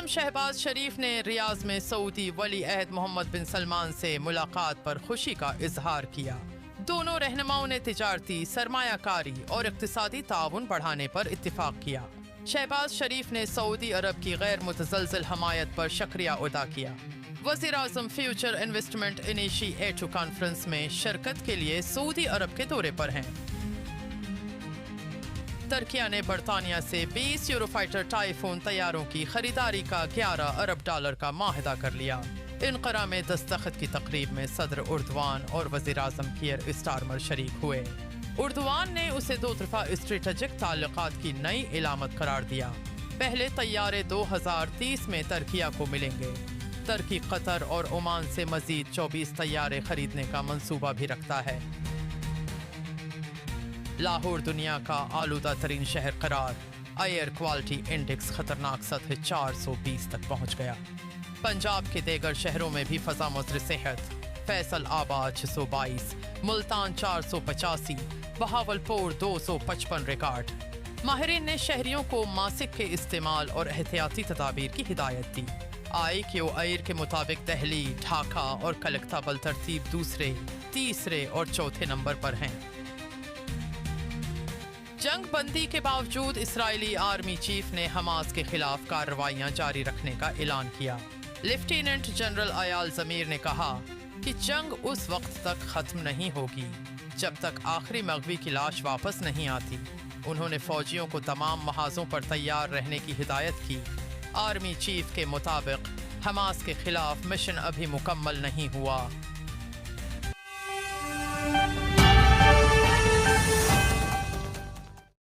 صدراعظم شہباز شریف نے ریاض میں سعودی ولی عہد محمد بن سلمان سے ملاقات پر خوشی کا اظہار کیا۔ دونوں رہنماؤں نے تجارتی، سرمایہ کاری اور اقتصادی تعاون بڑھانے پر اتفاق کیا۔ شہباز شریف نے سعودی عرب کی غیر متزلزل حمایت پر شکریہ ادا کیا۔ وزیر اعظم فیوچر انویسٹمنٹ انیشیٹو کانفرنس میں شرکت کے لیے سعودی عرب کے دورے پر ہیں۔ ترکیہ نے برطانیہ سے 20 یورو فائٹر ٹائفون طیاروں کی خریداری کا 11 ارب ڈالر کا معاہدہ کر لیا۔ انقرہ میں دستخط کی تقریب میں صدر اردوان اور وزیر اعظم کیئر اسٹارمر شریک ہوئے۔ اردوان نے اسے دو طرفہ اسٹریٹجک تعلقات کی نئی علامت قرار دیا۔ پہلے طیارے 2030 میں ترکیہ کو ملیں گے۔ ترکی قطر اور عمان سے مزید 24 طیارے خریدنے کا منصوبہ بھی رکھتا ہے۔ لاہور دنیا کا آلودہ ترین شہر قرار، ایئر کوالٹی انڈیکس خطرناک سطح 420 تک پہنچ گیا۔ پنجاب کے دیگر شہروں میں بھی فضا مضر صحت، فیصل آباد 622، ملتان 485، بہاولپور 255 ریکارڈ۔ ماہرین نے شہریوں کو ماسک کے استعمال اور احتیاطی تدابیر کی ہدایت دی۔ IQAir کے مطابق دہلی، ڈھاکہ اور کلکتہ بالترتیب دوسرے، تیسرے اور چوتھے نمبر پر ہیں۔ جنگ بندی کے باوجود اسرائیلی آرمی چیف نے حماس کے خلاف کارروائیاں جاری رکھنے کا اعلان کیا۔ لیفٹیننٹ جنرل ایال ضمیر نے کہا کہ جنگ اس وقت تک ختم نہیں ہوگی جب تک آخری مغوی کی لاش واپس نہیں آتی۔ انہوں نے فوجیوں کو تمام محاذوں پر تیار رہنے کی ہدایت کی۔ آرمی چیف کے مطابق حماس کے خلاف مشن ابھی مکمل نہیں ہوا